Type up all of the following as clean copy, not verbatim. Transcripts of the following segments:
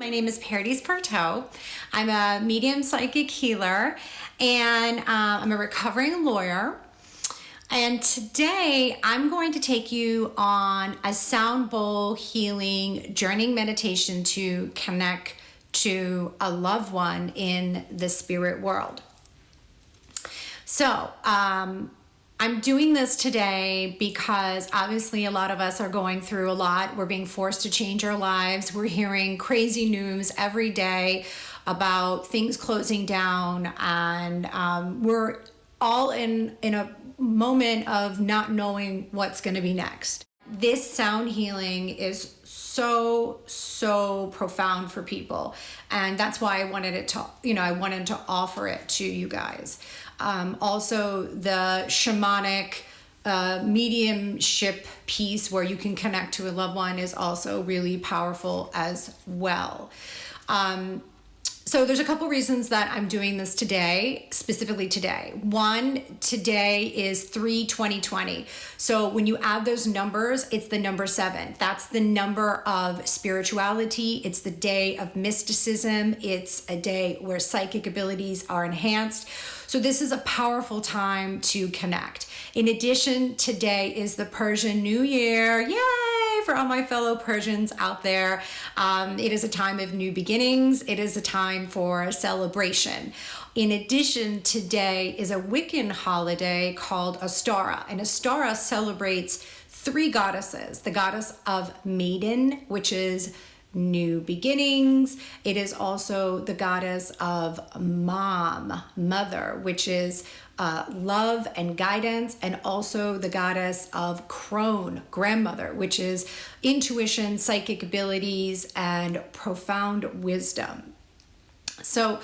My name is Pardis Partow. I'm a medium psychic healer and I'm a recovering lawyer. And today I'm going to take you on a sound bowl healing journeying meditation to connect to a loved one in the spirit world. So, I'm doing this today because obviously a lot of us are going through a lot. We're being forced to change our lives. We're hearing crazy news every day about things closing down, and we're all in a moment of not knowing what's going to be next. This sound healing is so profound for people, and that's why I wanted to offer it to you guys. Also, the shamanic mediumship piece where you can connect to a loved one is also really powerful as well. So there's a couple reasons that I'm doing this today, specifically today. One, today is 3/20/20. So when you add those numbers, it's the number 7. That's the number of spirituality. It's the day of mysticism. It's a day where psychic abilities are enhanced. So this is a powerful time to connect. In addition, today is the Persian New Year. Yay! For all my fellow Persians out there. It is a time of new beginnings. It is a time for celebration. In addition, today is a Wiccan holiday called Ostara. And Ostara celebrates 3 goddesses. The goddess of Maiden, which is new beginnings. It is also the goddess of Mother, which is love and guidance, and also the goddess of Crone, grandmother, which is intuition, psychic abilities, and profound wisdom. So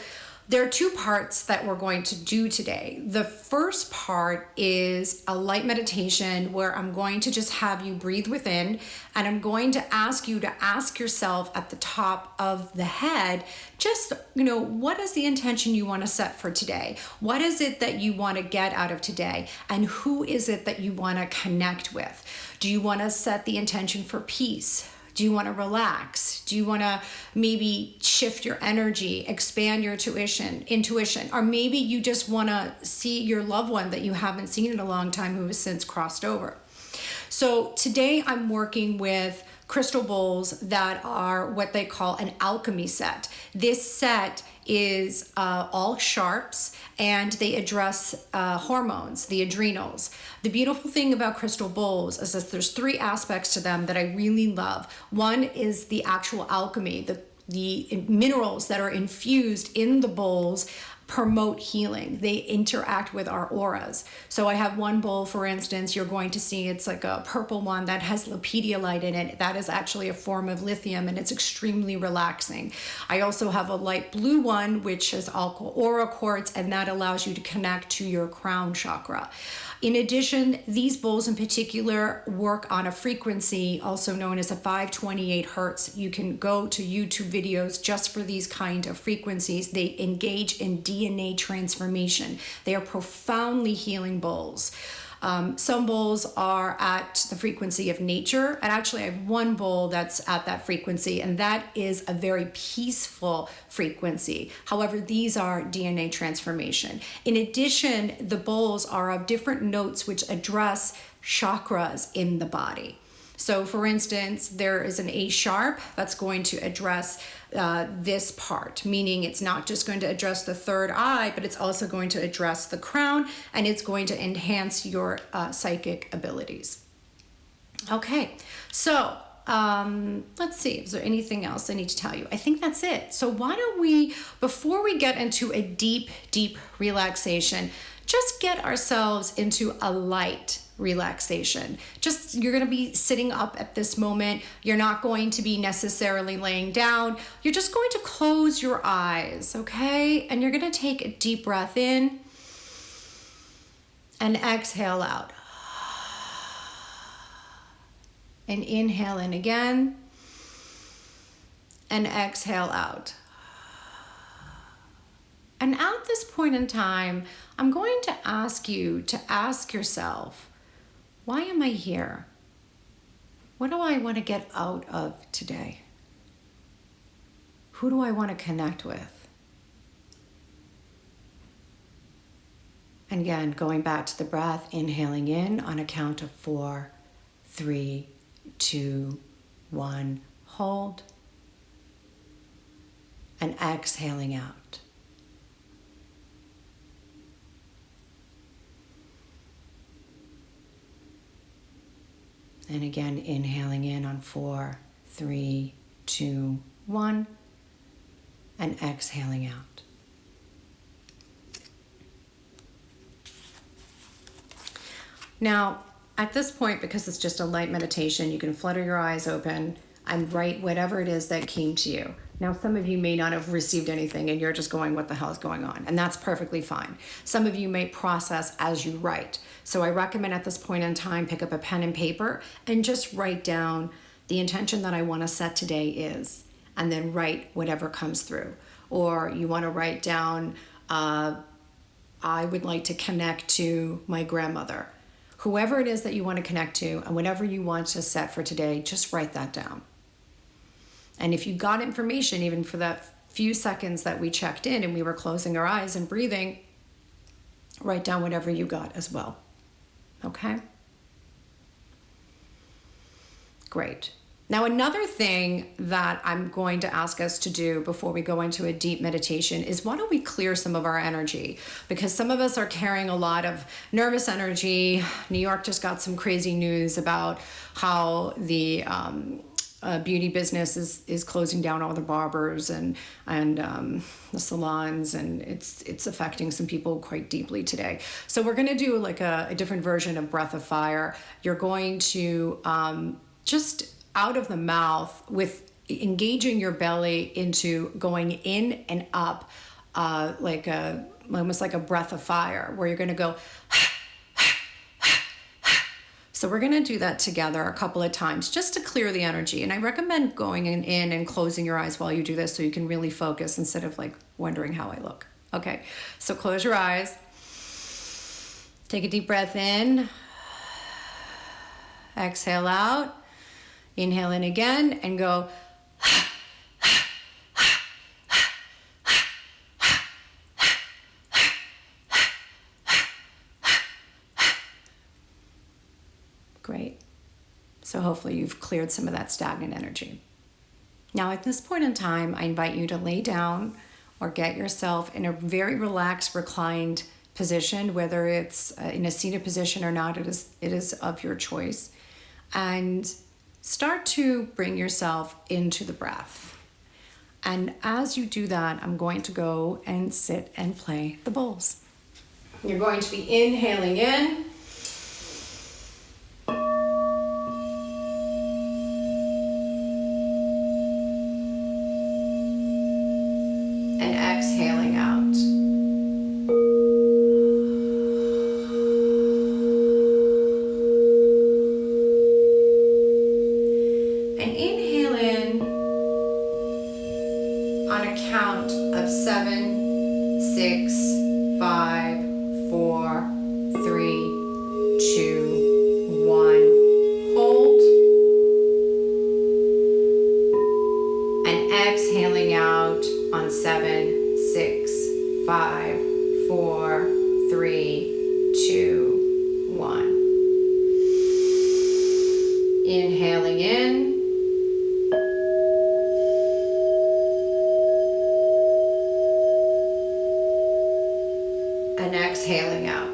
there are 2 parts that we're going to do today. The first part is a light meditation where I'm going to just have you breathe within, and I'm going to ask you to ask yourself at the top of the head, just, what is the intention you want to set for today? What is it that you want to get out of today? And who is it that you want to connect with? Do you want to set the intention for peace? Do you want to relax? Do you want to maybe shift your energy, expand your intuition? Or maybe you just want to see your loved one that you haven't seen in a long time who has since crossed over. So today I'm working with crystal bowls that are what they call an alchemy set. This set is all sharps, and they address hormones, the adrenals. The beautiful thing about crystal bowls is that there's 3 aspects to them that I really love. One is the actual alchemy, the minerals that are infused in the bowls promote healing. They interact with our auras. So I have one bowl, for instance, you're going to see it's like a purple one that has lepidolite in it. That is actually a form of lithium, and it's extremely relaxing. I also have a light blue one, which is aura quartz, and that allows you to connect to your crown chakra. In addition, these bowls in particular work on a frequency also known as a 528 hertz. You can go to YouTube videos just for these kind of frequencies. They engage in DNA transformation. They are profoundly healing bowls. Some bowls are at the frequency of nature, and actually I have one bowl that's at that frequency, and that is a very peaceful frequency. However, these are DNA transformation. In addition, the bowls are of different notes which address chakras in the body. So for instance, there is an A sharp that's going to address this part, meaning it's not just going to address the 3rd eye, but it's also going to address the crown, and it's going to enhance your psychic abilities. Okay, so let's see, is there anything else I need to tell you? I think that's it. So why don't we, before we get into a deep relaxation, just get ourselves into a light relaxation. You're going to be sitting up at this moment. You're not going to be necessarily laying down. You're just going to close your eyes, okay? And you're going to take a deep breath in and exhale out. And inhale in again and exhale out. And at this point in time, I'm going to ask you to ask yourself, why am I here? What do I want to get out of today? Who do I want to connect with? And again, going back to the breath, inhaling in on a count of 4, 3, 2, 1, hold. And exhaling out. And again, inhaling in on 4, 3, 2, 1, and exhaling out. Now, at this point, because it's just a light meditation, you can flutter your eyes open and write whatever it is that came to you. Now, some of you may not have received anything and you're just going, what the hell is going on? And that's perfectly fine. Some of you may process as you write. So I recommend at this point in time, pick up a pen and paper and just write down the intention that I want to set today is, and then write whatever comes through. Or you want to write down, I would like to connect to my grandmother. Whoever it is that you want to connect to and whatever you want to set for today, just write that down. And if you got information, even for that few seconds that we checked in and we were closing our eyes and breathing, write down whatever you got as well. Okay? Great. Now, another thing that I'm going to ask us to do before we go into a deep meditation is, why don't we clear some of our energy? Because some of us are carrying a lot of nervous energy. New York just got some crazy news about how the beauty business is closing down all the barbers and the salons, and it's affecting some people quite deeply today. So we're going to do like a different version of Breath of Fire. You're going to just out of the mouth, with engaging your belly into going in and up, almost like a breath of fire, where you're going to go. So we're going to do that together a couple of times just to clear the energy. And I recommend going in and closing your eyes while you do this so you can really focus instead of like wondering how I look. Okay, so close your eyes. Take a deep breath in. Exhale out. Inhale in again and go. Great. So hopefully you've cleared some of that stagnant energy. Now at this point in time, I invite you to lay down or get yourself in a very relaxed, reclined position, whether it's in a seated position or not, it is of your choice. And start to bring yourself into the breath. And as you do that, I'm going to go and sit and play the bowls. You're going to be inhaling in. And exhaling out. And inhale in on a count of 7, 6, 5, 4, 3, 2, 1. Hold. And exhaling out on 7, 6, 5, 4, 3, 2, 1. Inhaling in. And exhaling out.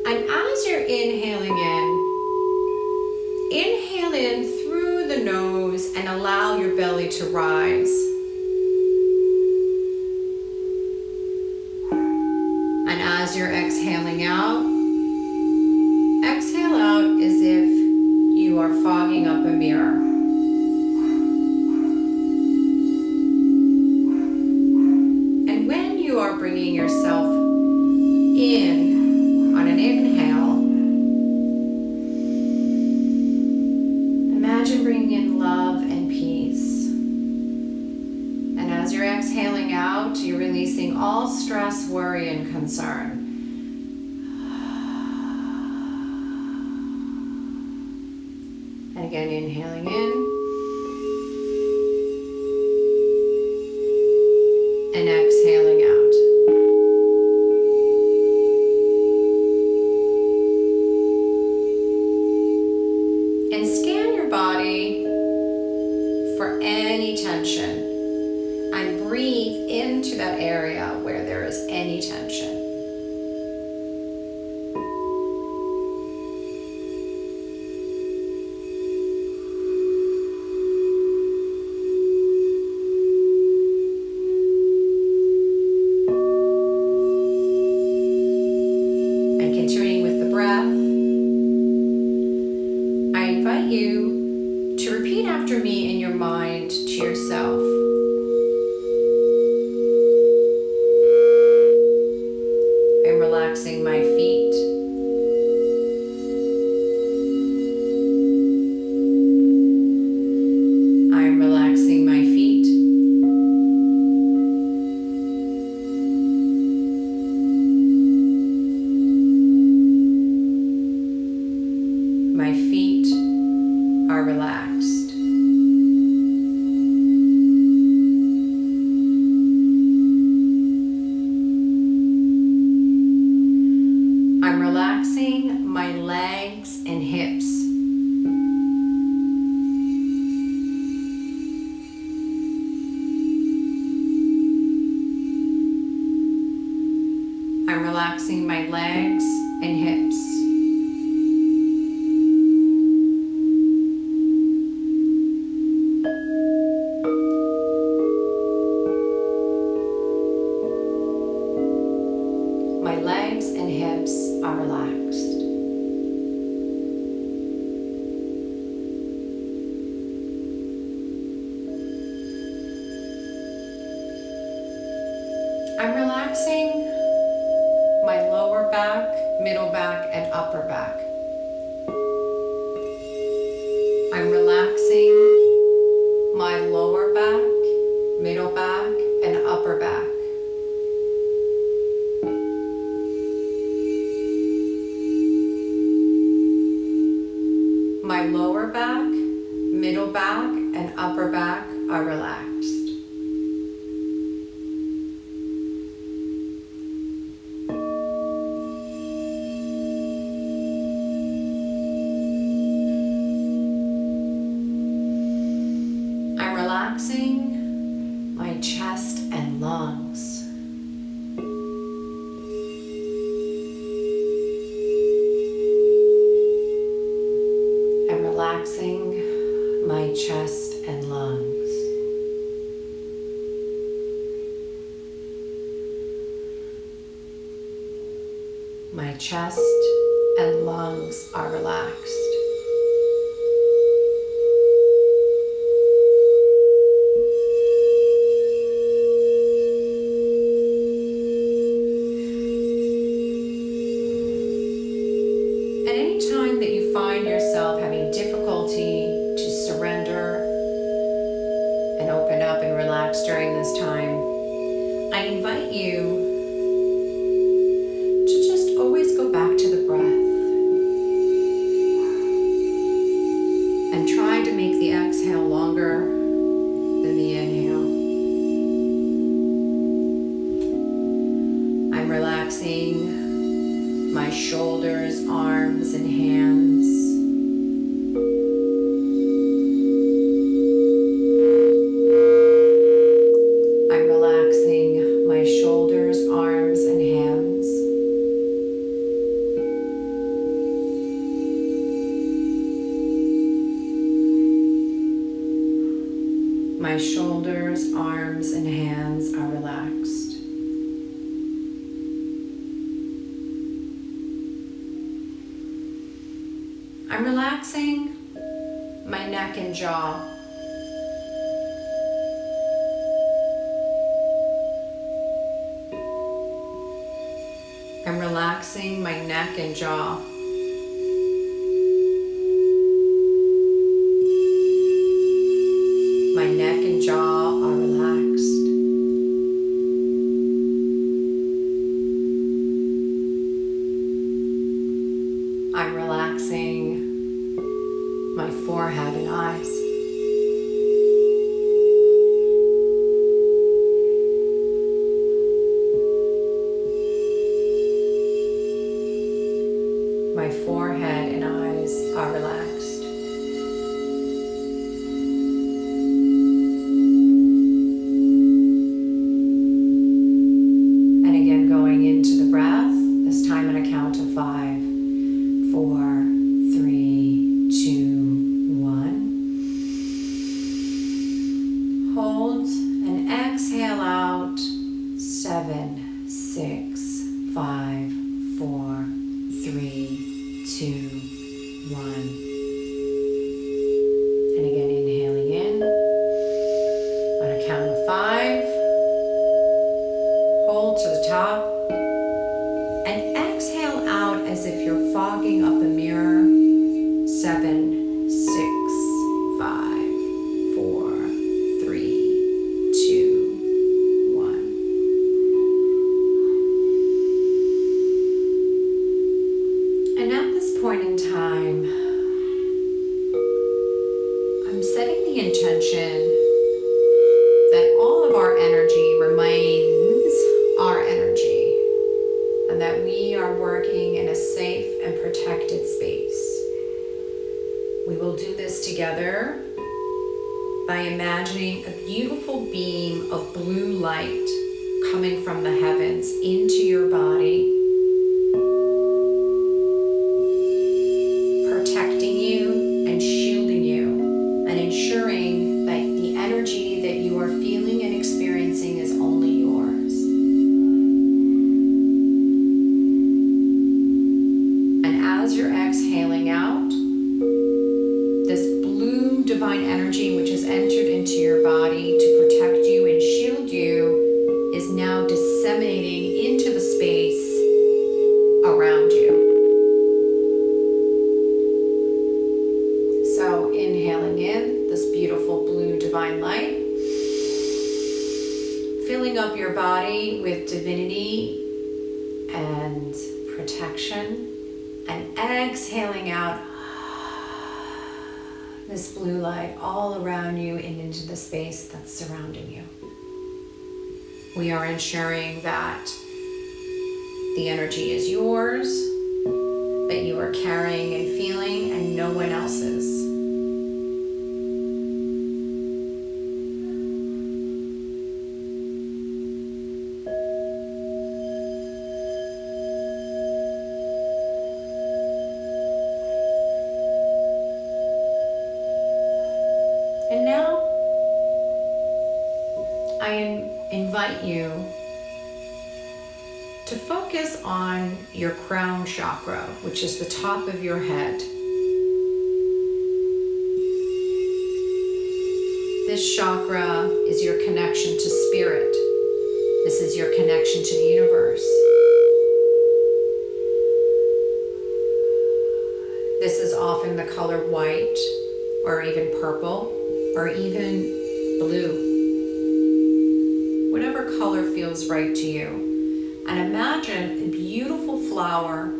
And as you're inhaling inhale in through the nose and allow your belly to rise. And as you're exhaling out as if you are fogging up a mirror. And when you are bringing yourself in on an inhale, imagine bringing in love and peace. And as you're exhaling out, you're releasing all stress, worry, and concern. 1, again, inhaling in. And exhaling out. And scan your body for any tension. And breathe into that area where there is any tension. After me in your mind to yourself. I'm relaxing my feet. I'm relaxing my feet. My feet are relaxed. I'm relaxing my legs and hips. I'm relaxing my legs and hips. My legs and hips are relaxed. I'm relaxing my lower back, middle back, and upper back. I'm relaxing my lower back, middle back, and upper back. My lower back, middle back, and upper back are relaxed. I'm relaxing my chest and lungs. I'm relaxing my chest and lungs. My chest and lungs are relaxed. At any time that you find yourself having difficulty to surrender and open up and relax during this time, I invite you to just always go back to the breath and try to make the exhale longer than the inhale. I'm relaxing my shoulders, arms, and hands. I'm relaxing my shoulders, arms, and hands. My shoulders, arms, and hands are relaxed. I'm relaxing my neck and jaw. I'm relaxing my neck and jaw. My neck and jaw are relaxed. I'm relaxing my forearms forehead and eyes. My forehead and eyes are relaxed. And again, going into the breath, this time on a count of 5, 4, 3, 2, 1. Hold and exhale out. 7, 6, 5, 4, 3, 2, 1. And again, inhaling in on a count of 5. Hold to the top and exhale out as if you're fogging up a mirror. 7, 6, 5, 4, 3, 2, 1. And at this point in time, I'm setting the intention that all of our energy remains our energy, and that we are working in a safe and protected space. We will do this together by imagining a beautiful beam of blue light coming from the heavens into your body, protecting you and shielding you, and ensuring that the energy that you are feeling and experiencing is only yours. As you're exhaling out, this blue divine energy which has entered into your body to protect you and shield you is now disseminating into the space around you. So inhaling in this beautiful blue divine light, filling up your body with divinity and protection. And exhaling out this blue light all around you and into the space that's surrounding you. We are ensuring that the energy is yours, that you are carrying and feeling, and no one else's. And now, I invite you to focus on your crown chakra, which is the top of your head. This chakra is your connection to spirit. This is your connection to the universe. This is often the color white, or even purple, or even blue. Whatever color feels right to you. And imagine a beautiful flower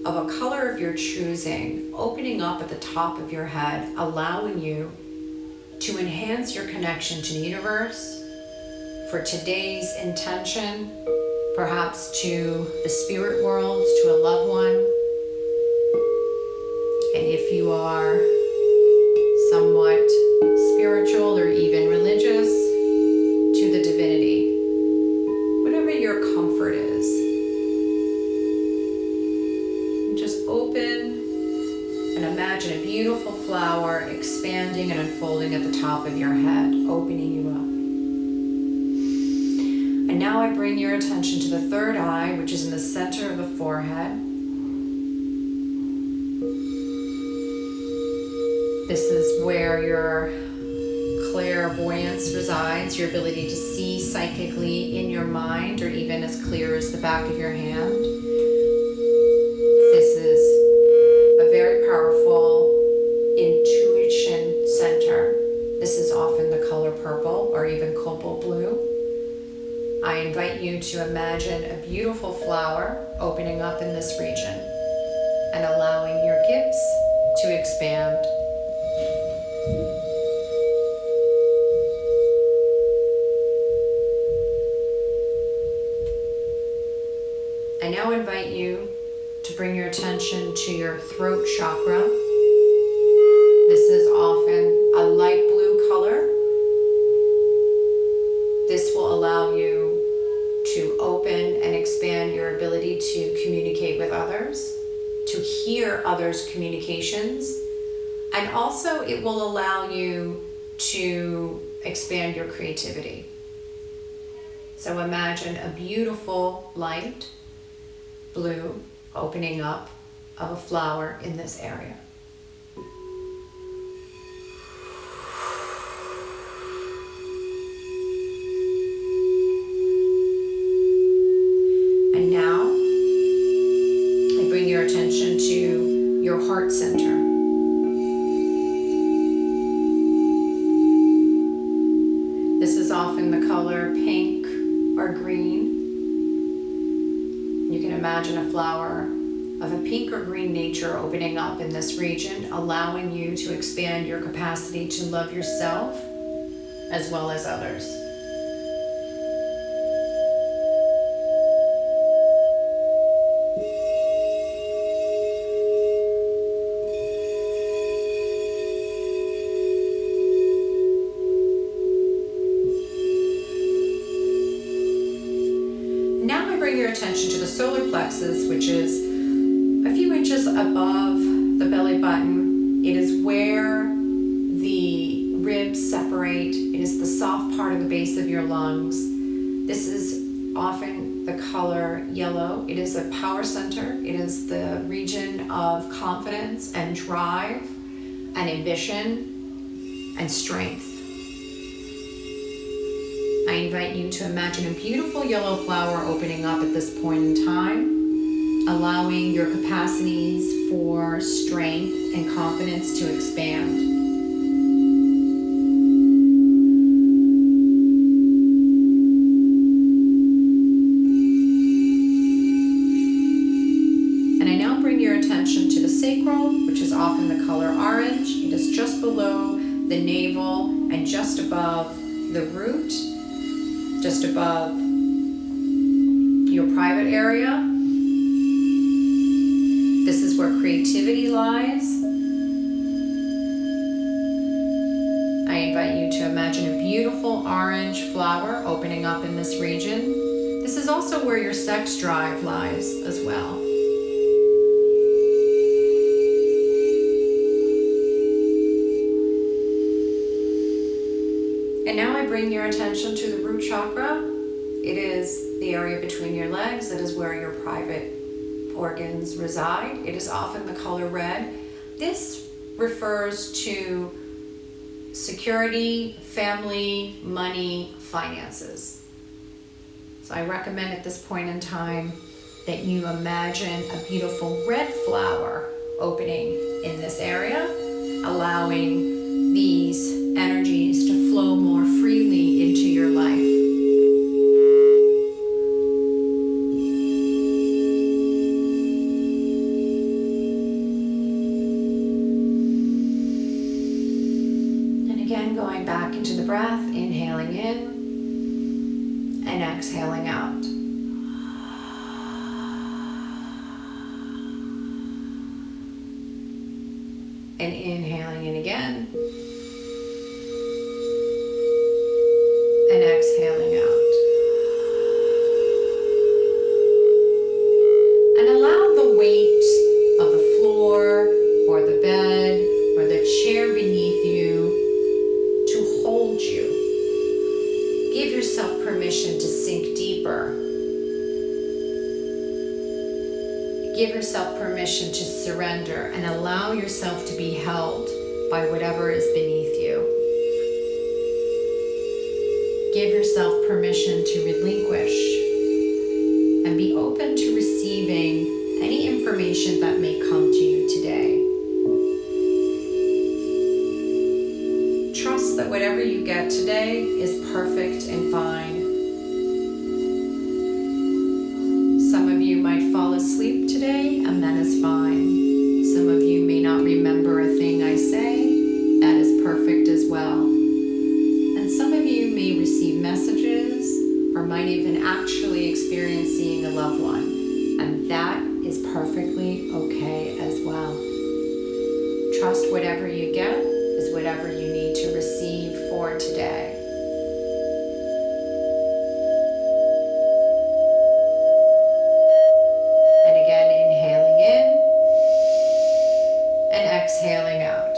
of a color of your choosing opening up at the top of your head, allowing you to enhance your connection to the universe, for today's intention, perhaps to the spirit world, to a loved one. And if you are somewhat spiritual or even religious, to the divinity. Whatever your comfort is. And just open and imagine a beautiful flower expanding and unfolding at the top of your head, opening you up. And now I bring your attention to the third eye, which is in the center of the forehead. This is where your clairvoyance resides, your ability to see psychically in your mind, or even as clear as the back of your hand. This is a very powerful intuition center. This is often the color purple or even cobalt blue. I invite you to imagine a beautiful flower opening up in this region and allowing your gifts to expand I now invite you to bring your attention to your throat chakra. This is often a light blue color. This will allow you to open and expand your ability to communicate with others, to hear others' communications, and also it will allow you to expand your creativity. So imagine a beautiful light blue opening up of a flower in this area. And now I bring your attention to your heart center. This is often the color pink or green. You can imagine a flower of a pink or green nature opening up in this region, allowing you to expand your capacity to love yourself as well as others. Now I bring your attention to the solar plexus, which is a few inches above the belly button. It is where the ribs separate. It is the soft part of the base of your lungs. This is often the color yellow. It is a power center. It is the region of confidence and drive and ambition and strength. I invite you to imagine a beautiful yellow flower opening up at this point in time, allowing your capacities for strength and confidence to expand. And I now bring your attention to the sacral, which is often the color orange. It is just below the navel and just above the root, just above your private area. This is where creativity lies. I invite you to imagine a beautiful orange flower opening up in this region. This is also where your sex drive lies as well. And now I bring your attention to the root chakra. It is the area between your legs. It is where your private organs reside. It is often the color red. This refers to security, family, money, finances. So I recommend at this point in time that you imagine a beautiful red flower opening in this area, allowing these energies to flow more freely into your life. And again, going back into the breath, inhaling in and exhaling out. And inhaling in again. And exhaling out. And allow the weight of the floor or the bed or the chair beneath you to hold you. Give yourself permission to sink deeper. Give yourself permission to surrender and allow yourself to be held by whatever is beneath you. Give yourself permission to relinquish and be open to receiving any information that may come to you today. Trust that whatever you get today is perfect and fine. Some of you might fall asleep today, and that is fine. Some of you may not remember a thing I say. That is perfect as well. And some of you may receive messages or might even actually experience seeing a loved one. And that is perfectly okay as well. Trust whatever you get is whatever you need to receive for today. And again, inhaling in and exhaling out.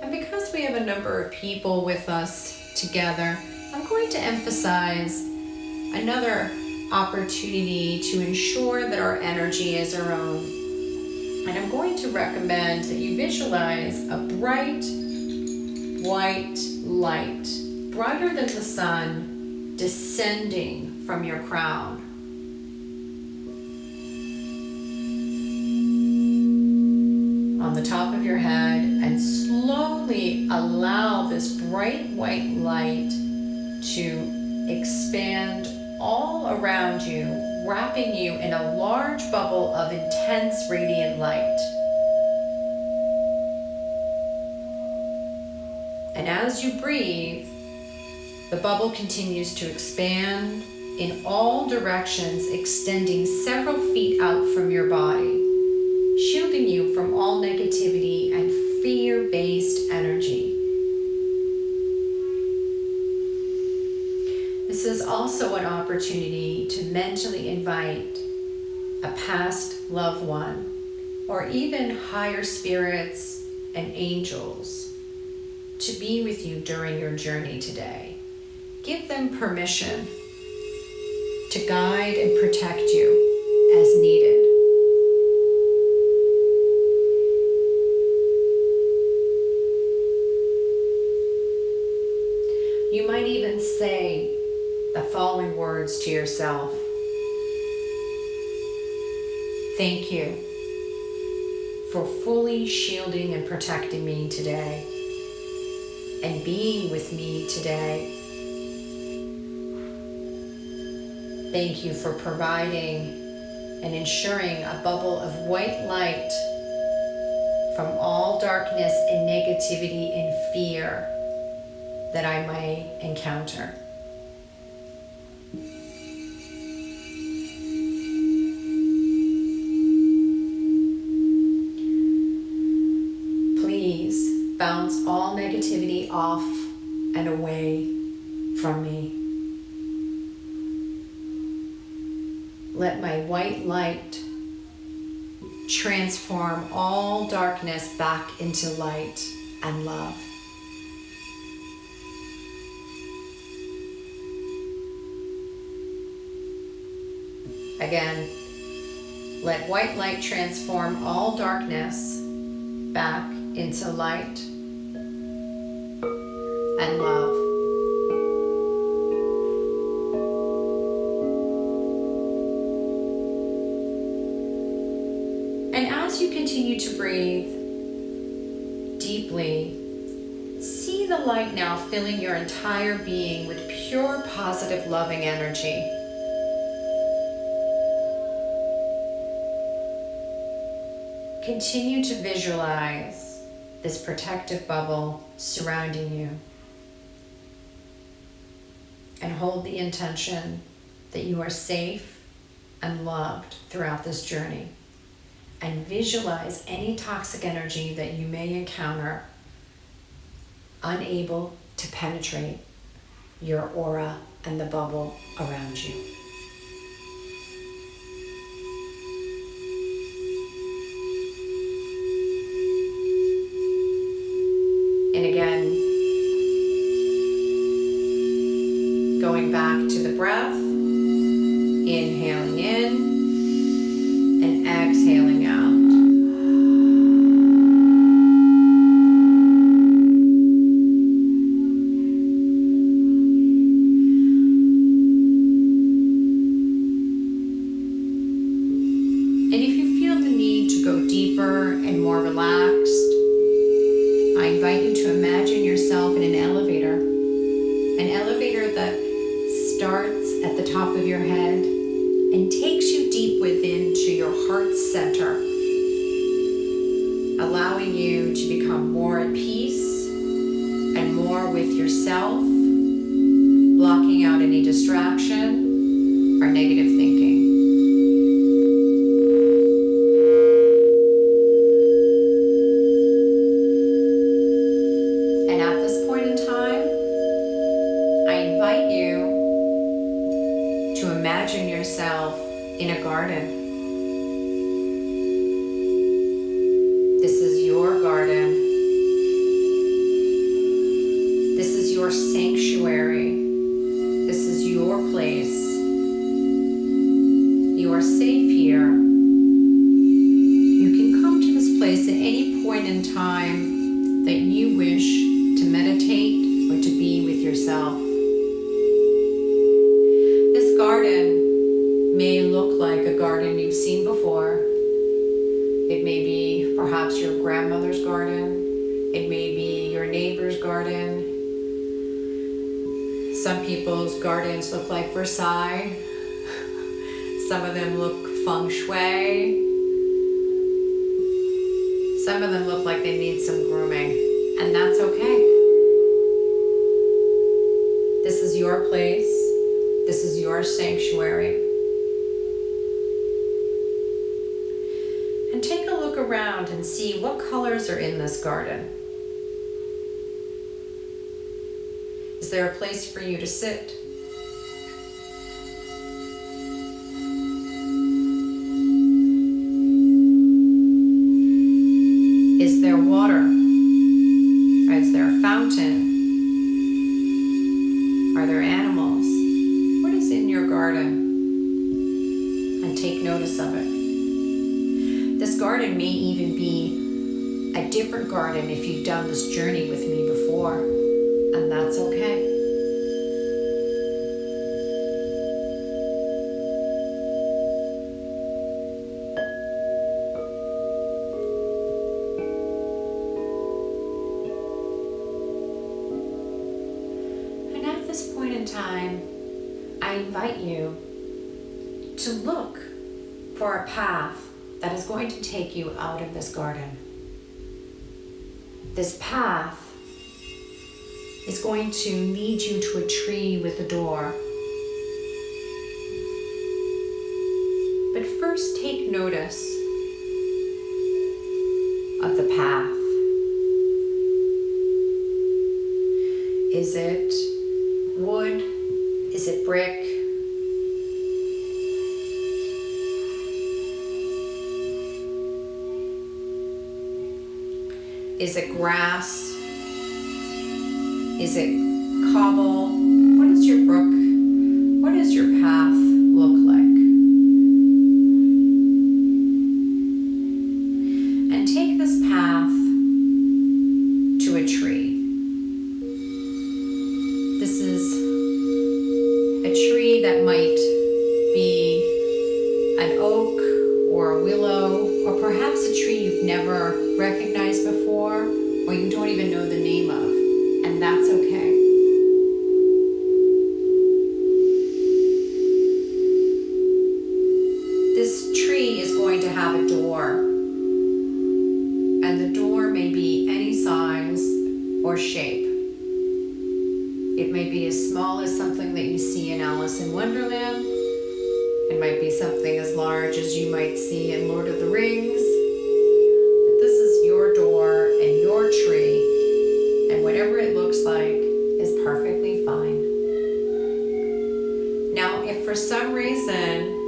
And because we have a number of people with us together, I'm going to emphasize another opportunity to ensure that our energy is our own. And I'm going to recommend that you visualize a bright white light, brighter than the sun, descending from your crown. On the top of your head, and slowly allow this bright white light to expand all around you, wrapping you in a large bubble of intense radiant light. And as you breathe, the bubble continues to expand in all directions, extending several feet out from your body, shielding you from all negativity and fear-based energy. This is also an opportunity to mentally invite a past loved one or even higher spirits and angels to be with you during your journey today. Give them permission to guide and protect you as needed. You might even say the following words to yourself. Thank you for fully shielding and protecting me today and being with me today. Thank you for providing and ensuring a bubble of white light from all darkness and negativity and fear that I may encounter. Please bounce all negativity off and away from me. Let my white light transform all darkness back into light and love. Again, let white light transform all darkness back into light and love. And as you continue to breathe deeply, see the light now filling your entire being with pure, positive, loving energy. Continue to visualize this protective bubble surrounding you, and hold the intention that you are safe and loved throughout this journey. And visualize any toxic energy that you may encounter unable to penetrate your aura and the bubble around you. And again, going back to the breath, inhaling in and exhaling out. And if you feel the need to go deeper and more relaxed, I invite you to imagine yourself in an elevator that starts at the top of your head and takes you deep within to your heart center, allowing you to become more at peace and more with yourself, blocking out any distraction or negative thinking. And at this point in time, I invite you to imagine yourself in a garden. This is your garden. This is your sanctuary. This is your place. You are safe here. You can come to this place at any point in time that you wish to meditate or to be with yourself. This garden may look like a garden you've seen before. It may be perhaps your grandmother's garden. It may be your neighbor's garden. Some people's gardens look like Versailles. Some of them look feng shui. Some of them look like they need some grooming, and that's okay. This is your place. This is your sanctuary. And take a look around and see what colors are in this garden. Is there a place for you to sit? Is there water? Is there a fountain? Are there animals? What is in your garden? And take notice of it. This garden may even be a different garden if you've done this journey with me before, and that's okay. And at this point in time, I invite you to look for a path that is going to take you out of this garden. This path is going to lead you to a tree with a door. But first, take notice of the path. Is it wood? Is it brick? Is it grass? Is it cobble? What is your brook? What does your path look like? And take this path to a tree. This is a tree that might be an oak or a willow, or perhaps a tree you've never recognized before, or you don't even know the name of, and that's okay. This tree is going to have a door, and the door may be any size or shape. It may be as small as something that you see in Alice in Wonderland. It might be something as large as you might see in Lord of the Rings. But this is your door and your tree, and whatever it looks like is perfectly fine. Now, if for some reason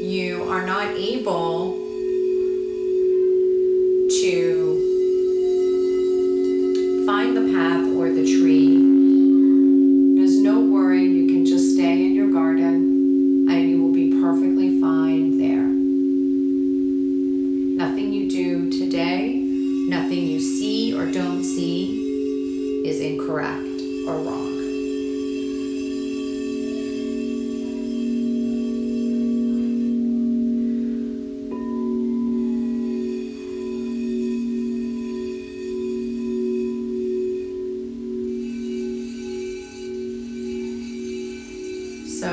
you are not able to find the path or the tree, there's no worry. You can just stay in your garden and you will be perfectly fine there. Nothing you do today, nothing you see or don't see is incorrect or wrong. So,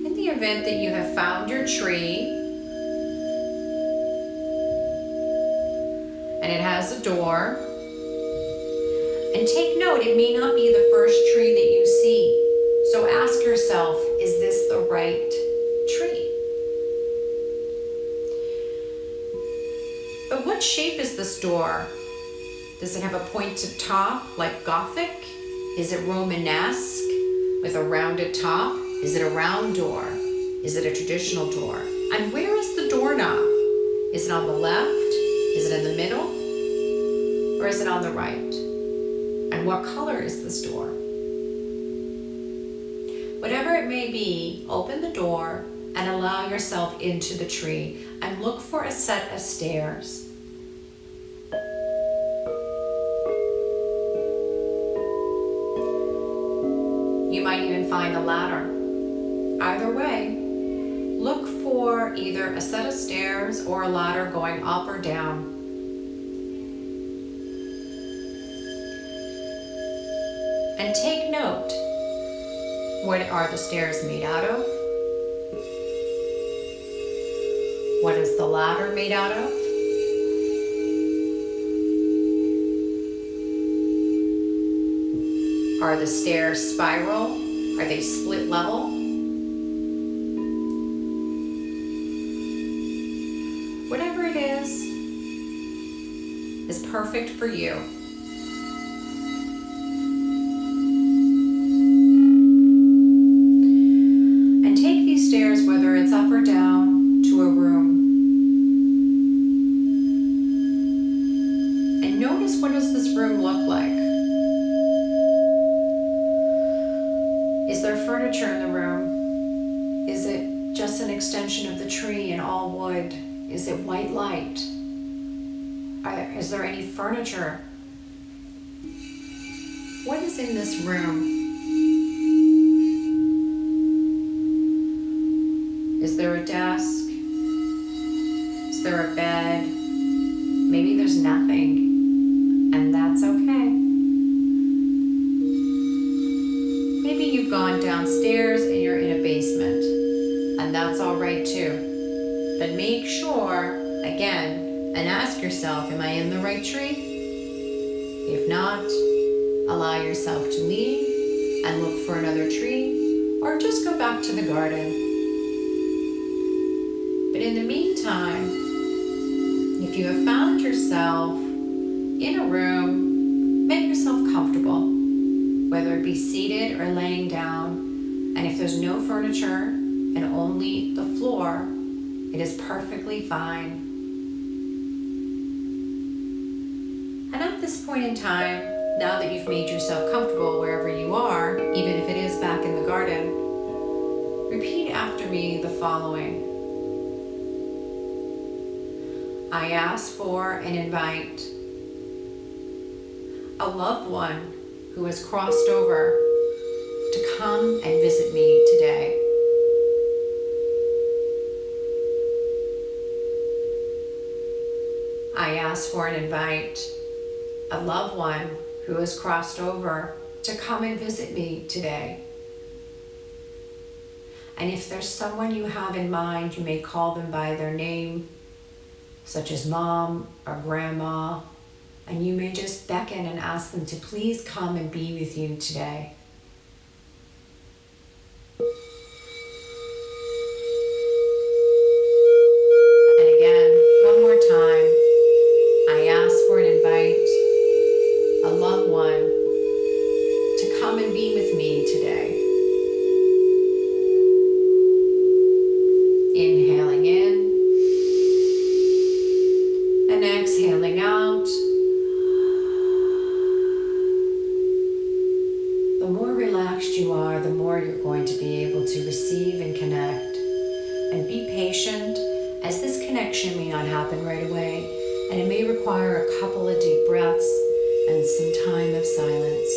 in the event that you have found your tree and it has a door, And take note, it may not be the first tree that you see. So ask yourself, is this the right tree? But what shape is this door? Does it have a pointed top like Gothic? Is it Romanesque with a rounded top? Is it a round door? Is it a traditional door? And where is the doorknob? Is it on the left? Is it in the middle? Or is it on the right? And what color is this door? Whatever it may be, open the door and allow yourself into the tree and look for a set of stairs. You might even find a ladder. Either way, look for either a set of stairs or a ladder going up or down. And take note, what are the stairs made out of? What is the ladder made out of? Are the stairs spiral? Are they split level? Whatever it is perfect for you. And take these stairs, whether it's up or down, to a room. And notice, what does this room look like? Is there furniture in the room? Is it just an extension of the tree and all wood? Is it white light? Is there any furniture? What is in this room? Is there a desk? Is there a bed? Maybe there's nothing, and that's okay. Maybe you've gone downstairs and you're in a basement, and that's all right too. But make sure, again, and ask yourself, am I in the right tree? If not, allow yourself to leave and look for another tree, or just go back to the garden. But in the meantime, if you have found yourself in a room, make yourself comfortable, whether it be seated or laying down. And if there's no furniture and only the floor, it is perfectly fine. And at this point in time, now that you've made yourself comfortable wherever you are, even if it is back in the garden, repeat after me the following. I ask for and invite a loved one who has crossed over to come and visit me today. I ask for and invite a loved one who has crossed over to come and visit me today. And if there's someone you have in mind, you may call them by their name, such as mom or grandma, and you may just beckon and ask them to please come and be with you today. And again, one more time, I ask for and invite a loved one to come and be with me today. Inhaling in and exhaling out. The more relaxed you are, the more you're going to be able to receive and connect. And be patient, as this connection may not happen right away, and it may require a couple of deep breaths and some time of silence.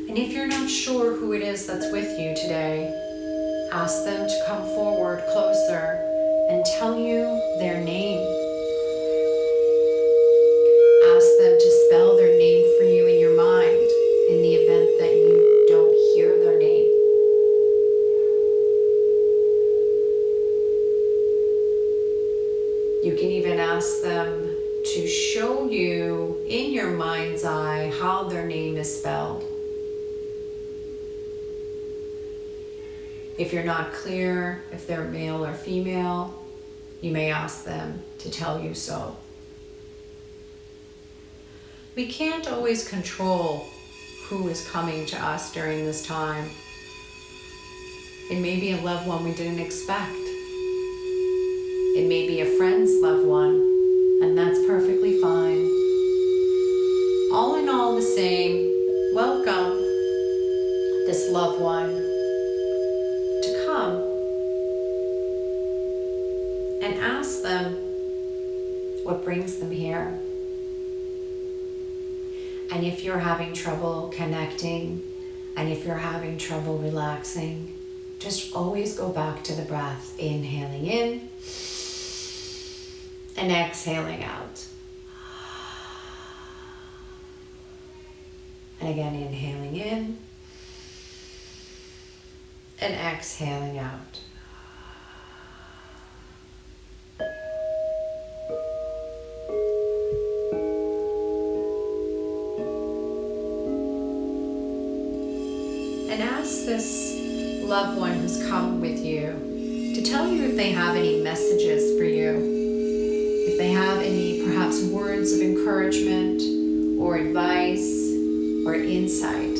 And if you're not sure who it is that's with you today, ask them to come forward closer and tell you their name. Ask them to spell their name for you in your mind in the event that If you're not clear if they're male or female, you may ask them to tell you so. We can't always control who is coming to us during this time. It may be a loved one we didn't expect. It may be a friend's loved one, and that's perfectly fine. All in all, the same, welcome this loved one to come and ask them what brings them here. And if you're having trouble connecting, and if you're having trouble relaxing, just always go back to the breath, inhaling in and exhaling out. And again, inhaling in and exhaling out. And ask this loved one who's come with you to tell you if they have any messages for you, if they have any perhaps words of encouragement or advice or insight.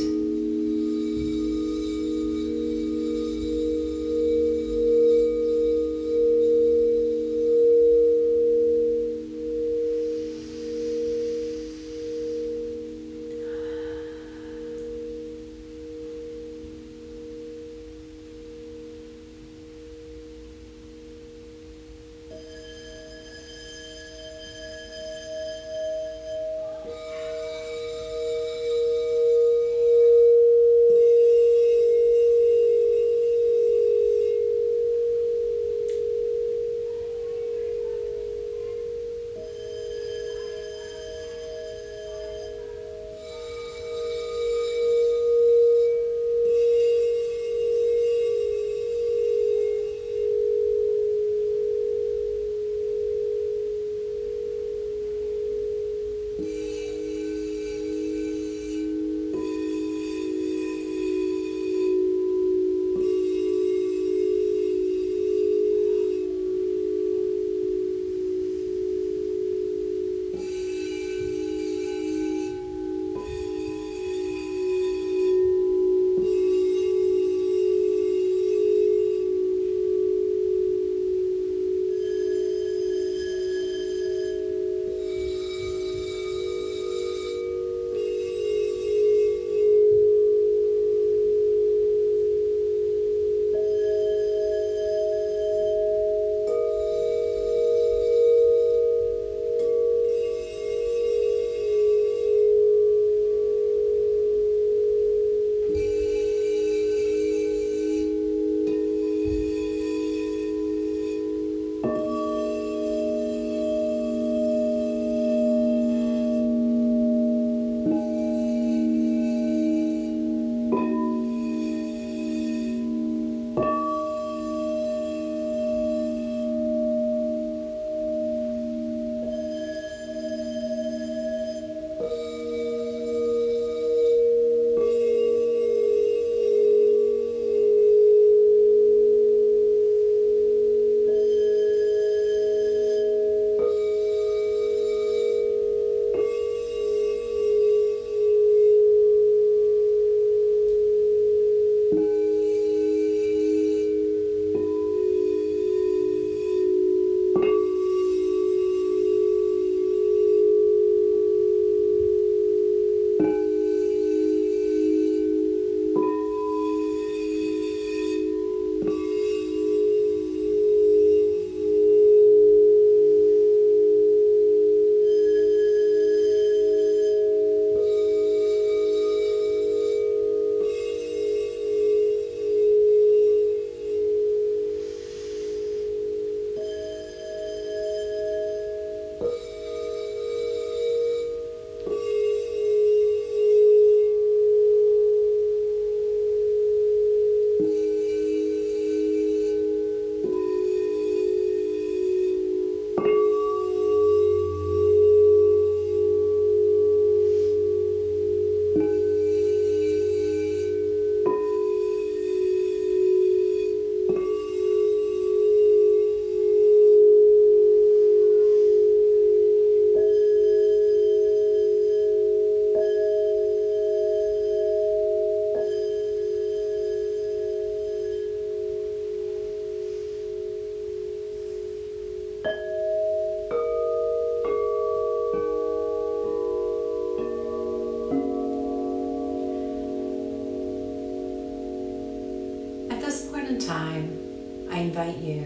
this point in time, I invite you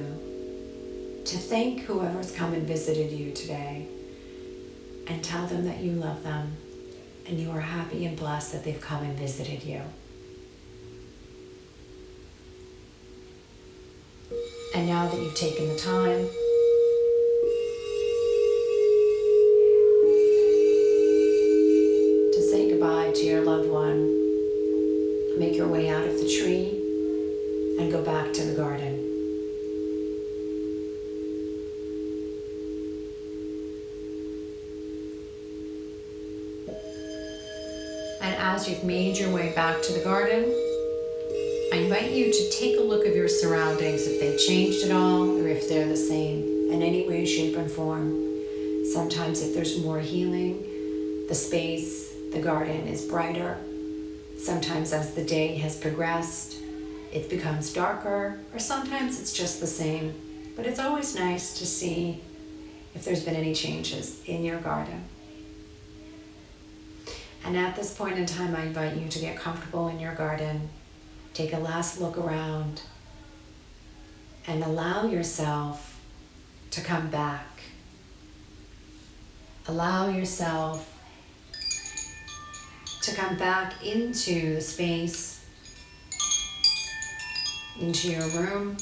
to thank whoever's come and visited you today and tell them that you love them and you are happy and blessed that they've come and visited you. And now that you've taken the time, to say goodbye to your loved one, make your way out of the tree and go back to the garden. And as you've made your way back to the garden, I invite you to take a look at your surroundings, if they've changed at all or if they're the same in any way, shape, and form. Sometimes if there's more healing, the space, the garden is brighter. Sometimes as the day has progressed, it becomes darker, or sometimes it's just the same. But it's always nice to see if there's been any changes in your garden. And at this point in time, I invite you to get comfortable in your garden. Take a last look around and allow yourself to come back. Allow yourself to come back into the space, into your room,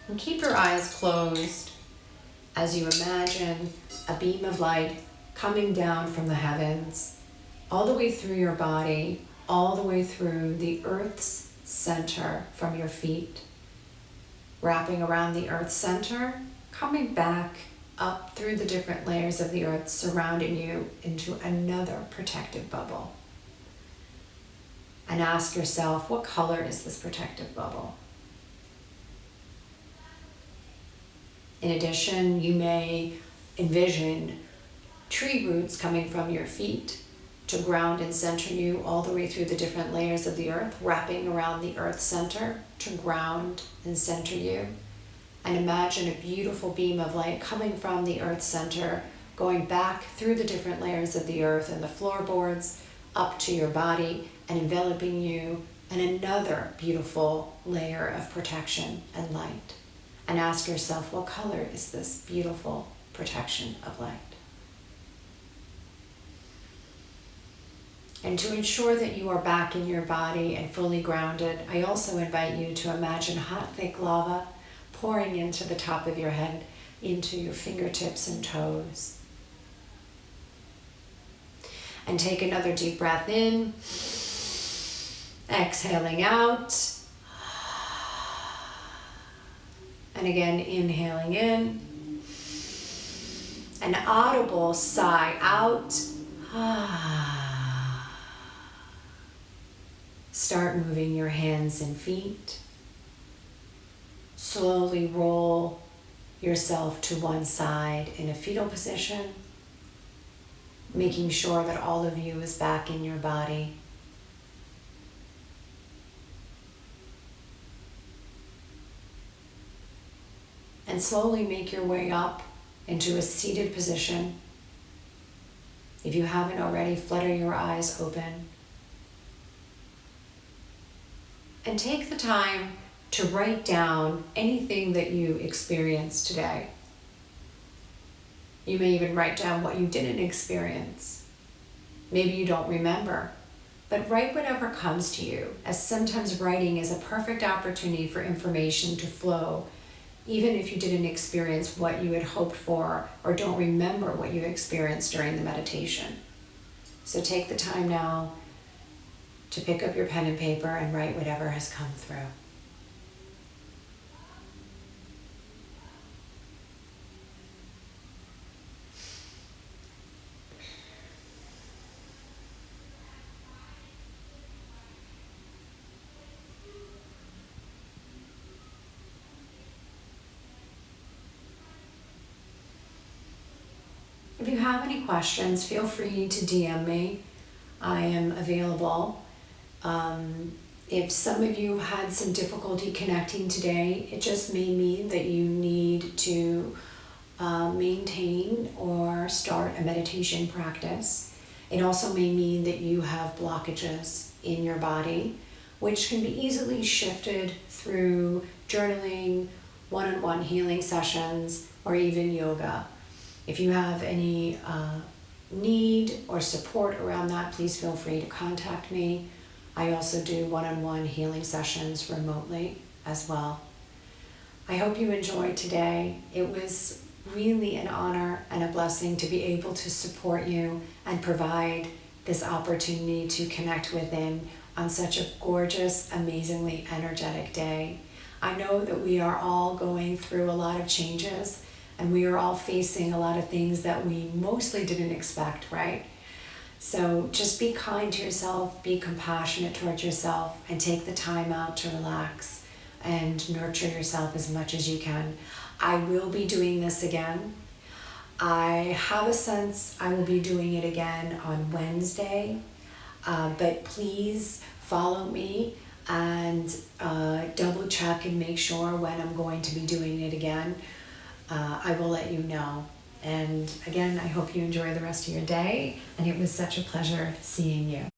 and keep your eyes closed as you imagine a beam of light coming down from the heavens, all the way through your body, all the way through the earth's center from your feet, wrapping around the earth's center, coming back up through the different layers of the earth, surrounding you into another protective bubble. And ask yourself, what color is this protective bubble? In addition, you may envision tree roots coming from your feet to ground and center you all the way through the different layers of the earth, wrapping around the earth's center to ground and center you. And imagine a beautiful beam of light coming from the earth's center, going back through the different layers of the earth and the floorboards up to your body and enveloping you in another beautiful layer of protection and light. And ask yourself, what color is this beautiful protection of light? And to ensure that you are back in your body and fully grounded, I also invite you to imagine hot, thick lava pouring into the top of your head, into your fingertips and toes. And take another deep breath in, exhaling out. And again, inhaling in. An audible sigh out. Start moving your hands and feet. Slowly roll yourself to one side in a fetal position, making sure that all of you is back in your body. And slowly make your way up into a seated position. If you haven't already, flutter your eyes open. And take the time to write down anything that you experienced today. You may even write down what you didn't experience. Maybe you don't remember, but write whatever comes to you, as sometimes writing is a perfect opportunity for information to flow, even if you didn't experience what you had hoped for or don't remember what you experienced during the meditation. So take the time now to pick up your pen and paper and write whatever has come through. If you have any questions, feel free to DM me. I am available. If some of you had some difficulty connecting today, it just may mean that you need to maintain or start a meditation practice. It also may mean that you have blockages in your body. which can be easily shifted through journaling, one-on-one healing sessions, or even yoga. If you have any need or support around that, please feel free to contact me. I also do one-on-one healing sessions remotely as well. I hope you enjoyed today. It was really an honor and a blessing to be able to support you and provide this opportunity to connect within on such a gorgeous, amazingly energetic day. I know that we are all going through a lot of changes, and we are all facing a lot of things that we mostly didn't expect, right? So just be kind to yourself, be compassionate towards yourself, and take the time out to relax and nurture yourself as much as you can. I will be doing this again. I have a sense I will be doing it again on Wednesday, but please follow me and double check and make sure when I'm going to be doing it again. I will let you know. And again, I hope you enjoy the rest of your day, and it was such a pleasure seeing you.